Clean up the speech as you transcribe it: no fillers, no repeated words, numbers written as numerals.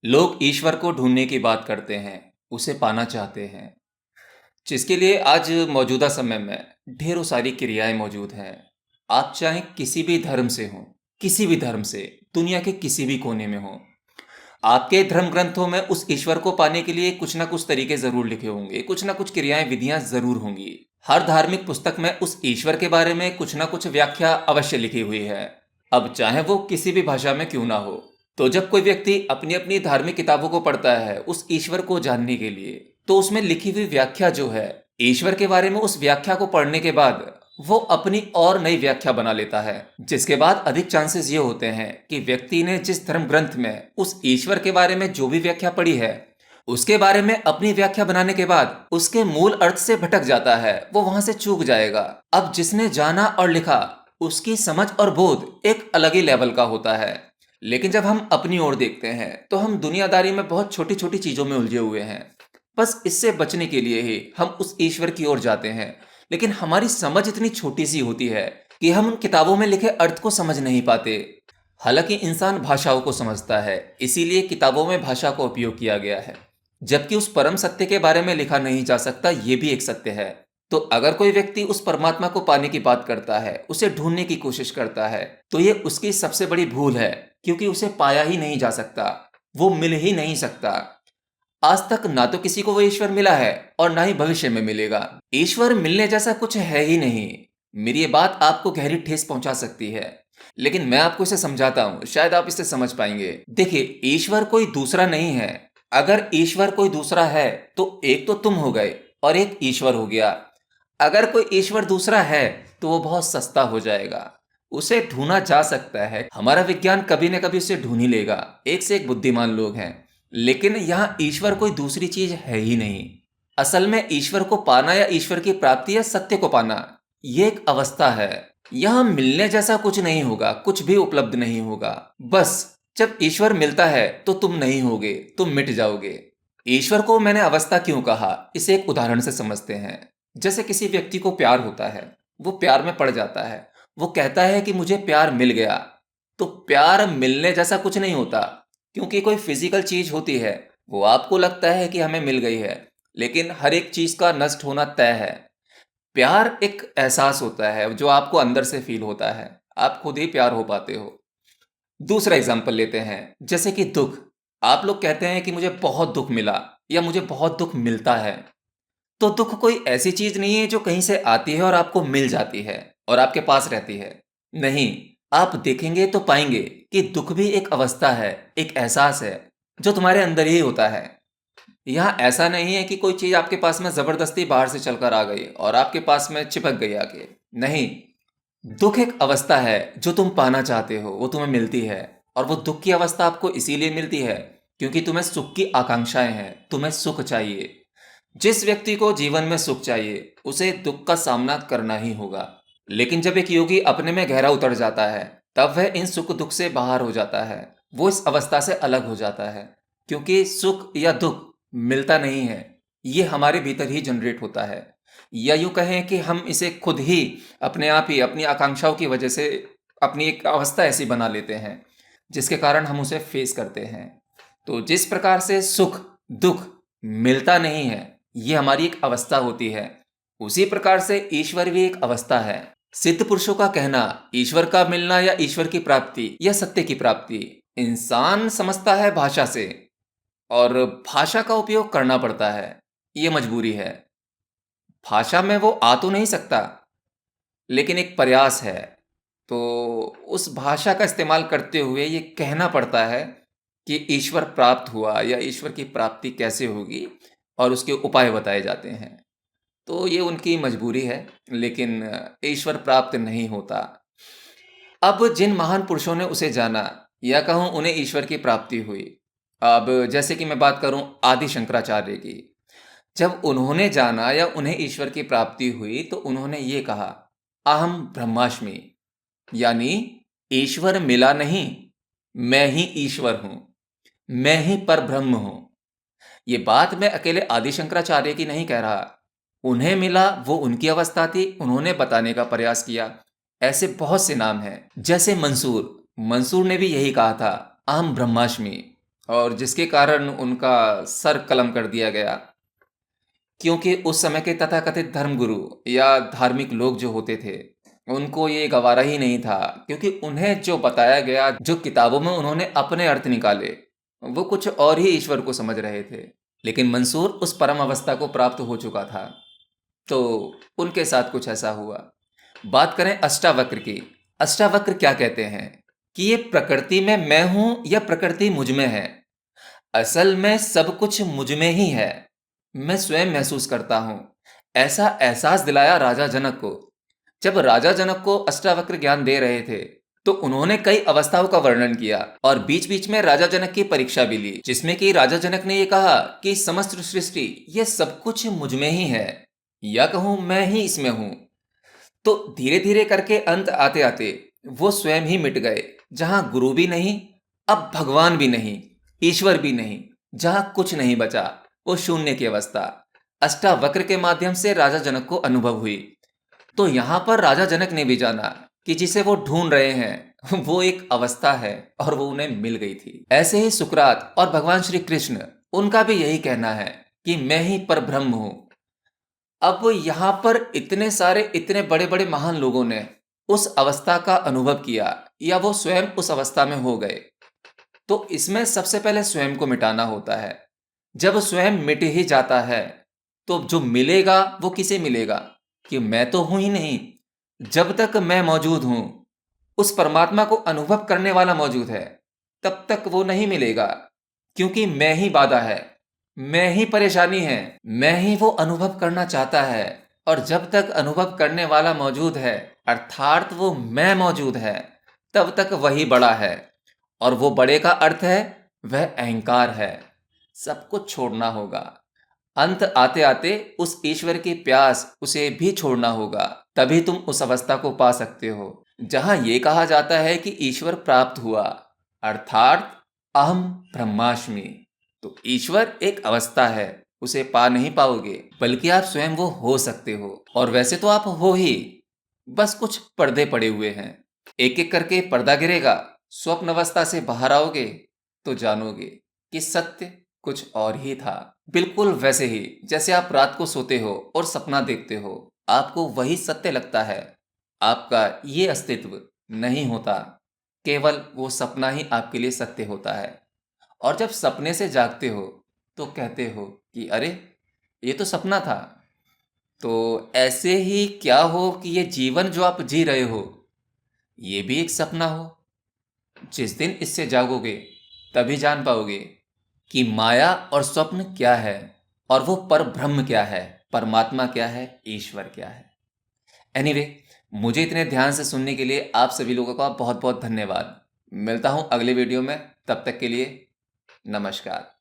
लोग ईश्वर को ढूंढने की बात करते हैं, उसे पाना चाहते हैं, जिसके लिए आज मौजूदा समय में ढेरों सारी क्रियाएं मौजूद हैं। आप चाहे किसी भी धर्म से हों, किसी भी धर्म से, दुनिया के किसी भी कोने में हों, आपके धर्म ग्रंथों में उस ईश्वर को पाने के लिए कुछ ना कुछ तरीके जरूर लिखे होंगे, कुछ ना कुछ क्रियाएं विधियां जरूर होंगी। हर धार्मिक पुस्तक में उस ईश्वर के बारे में कुछ ना कुछ व्याख्या अवश्य लिखी हुई है, अब चाहे वो किसी भी भाषा में क्यों ना हो। तो जब कोई व्यक्ति अपनी अपनी धार्मिक किताबों को पढ़ता है उस ईश्वर को जानने के लिए, तो उसमें लिखी हुई व्याख्या जो है ईश्वर के बारे में, उस व्याख्या को पढ़ने के बाद वो अपनी और नई व्याख्या बना लेता है, जिसके बाद अधिक चांसेस ये होते हैं कि व्यक्ति ने जिस धर्म ग्रंथ में उस ईश्वर के बारे में जो भी व्याख्या पढ़ी है उसके बारे में अपनी व्याख्या बनाने के बाद उसके मूल अर्थ से भटक जाता है, वो वहां से चूक जाएगा। अब जिसने जाना और लिखा उसकी समझ और बोध एक अलग ही लेवल का होता है, लेकिन जब हम अपनी ओर देखते हैं तो हम दुनियादारी में बहुत छोटी छोटी चीजों में उलझे हुए हैं। बस इससे बचने के लिए ही हम उस ईश्वर की ओर जाते हैं, लेकिन हमारी समझ इतनी छोटी सी होती है कि हम उन किताबों में लिखे अर्थ को समझ नहीं पाते। हालांकि इंसान भाषाओं को समझता है, इसीलिए किताबों में भाषा का उपयोग किया गया है, जबकि उस परम सत्य के बारे में लिखा नहीं जा सकता, ये भी एक सत्य है। तो अगर कोई व्यक्ति उस परमात्मा को पाने की बात करता है, उसे ढूंढने की कोशिश करता है, तो ये उसकी सबसे बड़ी भूल है, क्योंकि उसे पाया ही नहीं जा सकता, वो मिल ही नहीं सकता। आज तक ना तो किसी को वो ईश्वर मिला है और ना ही भविष्य में मिलेगा। ईश्वर मिलने जैसा कुछ है ही नहीं। मेरी ये बात आपको गहरी ठेस पहुंचा सकती है, लेकिन मैं आपको इसे समझाता हूं, शायद आप इसे समझ पाएंगे। देखिए, ईश्वर कोई दूसरा नहीं है। अगर ईश्वर कोई दूसरा है तो एक तो तुम हो गए और एक ईश्वर हो गया। अगर कोई ईश्वर दूसरा है तो वो बहुत सस्ता हो जाएगा, उसे ढूंढा जा सकता है। हमारा विज्ञान कभी न कभी उसे ढूंढ ही लेगा, एक से एक बुद्धिमान लोग हैं। लेकिन यहाँ ईश्वर कोई दूसरी चीज है ही नहीं। असल में ईश्वर को पाना या ईश्वर की प्राप्ति या सत्य को पाना, ये एक अवस्था है। यहाँ मिलने जैसा कुछ नहीं होगा, कुछ भी उपलब्ध नहीं होगा। बस जब ईश्वर मिलता है तो तुम नहीं होगे, तुम मिट जाओगे। ईश्वर को मैंने अवस्था क्यों कहा, इसे एक उदाहरण से समझते हैं। जैसे किसी व्यक्ति को प्यार होता है, वो प्यार में पड़ जाता है, वो कहता है कि मुझे प्यार मिल गया। तो प्यार मिलने जैसा कुछ नहीं होता, क्योंकि कोई फिजिकल चीज होती है, वो आपको लगता है कि हमें मिल गई है, लेकिन हर एक चीज का नष्ट होना तय है। प्यार एक एहसास होता है जो आपको अंदर से फील होता है, आप खुद ही प्यार हो पाते हो। दूसरा एग्जाम्पल लेते हैं, जैसे कि दुख। आप लोग कहते हैं कि मुझे बहुत दुख मिला या मुझे बहुत दुख मिलता है। तो दुख कोई ऐसी चीज नहीं है जो कहीं से आती है और आपको मिल जाती है और आपके पास रहती है। नहीं, आप देखेंगे तो पाएंगे कि दुख भी एक अवस्था है, एक एहसास है जो तुम्हारे अंदर ही होता है। यहाँ ऐसा नहीं है कि कोई चीज आपके पास में जबरदस्ती बाहर से चलकर आ गई और आपके पास में चिपक गई आके। नहीं, दुख एक अवस्था है जो तुम पाना चाहते हो, वो तुम्हें मिलती है। और वो दुख की अवस्था आपको इसीलिए मिलती है क्योंकि तुम्हें सुख की आकांक्षाएं हैं, तुम्हें सुख चाहिए। जिस व्यक्ति को जीवन में सुख चाहिए उसे दुख का सामना करना ही होगा। लेकिन जब एक योगी अपने में गहरा उतर जाता है, तब वह इन सुख दुख से बाहर हो जाता है, वो इस अवस्था से अलग हो जाता है। क्योंकि सुख या दुख मिलता नहीं है, ये हमारे भीतर ही जनरेट होता है। या यूं कहें कि हम इसे खुद ही अपने आप ही अपनी आकांक्षाओं की वजह से अपनी एक अवस्था ऐसी बना लेते हैं, जिसके कारण हम उसे फेस करते हैं। तो जिस प्रकार से सुख दुख मिलता नहीं है, ये हमारी एक अवस्था होती है, उसी प्रकार से ईश्वर भी एक अवस्था है। सिद्ध पुरुषों का कहना, ईश्वर का मिलना या ईश्वर की प्राप्ति या सत्य की प्राप्ति, इंसान समझता है भाषा से, और भाषा का उपयोग करना पड़ता है, ये मजबूरी है। भाषा में वो आ तो नहीं सकता, लेकिन एक प्रयास है। तो उस भाषा का इस्तेमाल करते हुए ये कहना पड़ता है कि ईश्वर प्राप्त हुआ या ईश्वर की प्राप्ति कैसे होगी, और उसके उपाय बताए जाते हैं। तो ये उनकी मजबूरी है, लेकिन ईश्वर प्राप्त नहीं होता। अब जिन महान पुरुषों ने उसे जाना, या कहूँ उन्हें ईश्वर की प्राप्ति हुई। अब जैसे कि मैं बात करूं आदि शंकराचार्य की, जब उन्होंने जाना या उन्हें ईश्वर की प्राप्ति हुई तो उन्होंने ये कहा, अहम ब्रह्मास्मि, यानी ईश्वर मिला नहीं, मैं ही ईश्वर हूं, मैं ही पर ब्रह्म हूं। ये बात मैं अकेले आदि शंकराचार्य की नहीं कह रहा, उन्हें मिला, वो उनकी अवस्था थी, उन्होंने बताने का प्रयास किया। ऐसे बहुत से नाम हैं, जैसे मंसूर, मंसूर ने भी यही कहा था, अहम ब्रह्मास्मि। और जिसके कारण उनका सर कलम कर दिया गया, क्योंकि उस समय के तथाकथित धर्मगुरु या धार्मिक लोग जो होते थे, उनको ये गवारा ही नहीं था, क्योंकि उन्हें जो बताया गया, जो किताबों में उन्होंने अपने अर्थ निकाले, वो कुछ और ही ईश्वर को समझ रहे थे। लेकिन मंसूर उस परम अवस्था को प्राप्त हो चुका था, तो उनके साथ कुछ ऐसा हुआ। बात करें अष्टावक्र की। अष्टावक्र क्या कहते हैं कि ये प्रकृति में मैं हूं या प्रकृति मुझ में है। असल में सब कुछ मुझ में ही है, मैं स्वयं महसूस करता हूं। ऐसा एहसास दिलाया राजा जनक को। जब राजा जनक को अष्टावक्र ज्ञान दे रहे थे, तो उन्होंने कई अवस्थाओं का वर्णन किया और बीच बीच में राजा जनक की परीक्षा भी ली, जिसमें कि राजा जनक ने ये कहा कि समस्त सृष्टि, ये सब कुछ मुझ में ही है, या कहूं मैं ही इसमें हूं। तो धीरे धीरे करके अंत आते आते वो स्वयं ही मिट गए। जहां गुरु भी नहीं, अब भगवान भी नहीं, ईश्वर भी नहीं, जहां कुछ नहीं बचा, वो शून्य की अवस्था अष्टावक्र के माध्यम से राजा जनक को अनुभव हुई। तो यहां पर राजा जनक ने भी जाना कि जिसे वो ढूंढ रहे हैं वो एक अवस्था है, और वो उन्हें मिल गई थी। ऐसे ही सुकरात और भगवान श्री कृष्ण, उनका भी यही कहना है कि मैं ही पर ब्रह्म हूं। अब यहाँ पर इतने सारे, इतने बड़े बड़े महान लोगों ने उस अवस्था का अनुभव किया, या वो स्वयं उस अवस्था में हो गए। तो इसमें सबसे पहले स्वयं को मिटाना होता है। जब स्वयं मिट ही जाता है, तो जो मिलेगा वो किसे मिलेगा? कि मैं तो हूं ही नहीं। जब तक मैं मौजूद हूं, उस परमात्मा को अनुभव करने वाला मौजूद है, तब तक वो नहीं मिलेगा, क्योंकि मैं ही बाधा है, मैं ही परेशानी है, मैं ही वो अनुभव करना चाहता है। और जब तक अनुभव करने वाला मौजूद है, अर्थात वो मैं मौजूद है, तब तक वही बड़ा है। और वो बड़े का अर्थ है, वह अहंकार है। सब कुछ छोड़ना होगा। अंत आते आते उस ईश्वर की प्यास, उसे भी छोड़ना होगा। तभी तुम उस अवस्था को पा सकते हो जहां ये कहा जाता है कि ईश्वर प्राप्त हुआ, अर्थात अहम ब्रह्मास्मि। तो ईश्वर एक अवस्था है, उसे पा नहीं पाओगे, बल्कि आप स्वयं वो हो सकते हो। और वैसे तो आप हो ही, बस कुछ पर्दे पड़े हुए हैं। एक एक करके पर्दा गिरेगा, स्वप्न अवस्था से बाहर आओगे, तो जानोगे कि सत्य कुछ और ही था। बिल्कुल वैसे ही जैसे आप रात को सोते हो और सपना देखते हो, आपको वही सत्य लगता है। आपका ये अस्तित्व नहीं होता, केवल वो सपना ही आपके लिए सत्य होता है। और जब सपने से जागते हो, तो कहते हो कि अरे, ये तो सपना था। तो ऐसे ही क्या हो कि ये जीवन जो आप जी रहे हो, ये भी एक सपना हो। जिस दिन इससे जागोगे, तभी जान पाओगे कि माया और स्वप्न क्या है, और वो पर ब्रह्म क्या है, परमात्मा क्या है, ईश्वर क्या है। एनीवे, मुझे इतने ध्यान से सुनने के लिए आप सभी लोगों का बहुत बहुत धन्यवाद। मिलता हूं अगले वीडियो में, तब तक के लिए नमस्कार।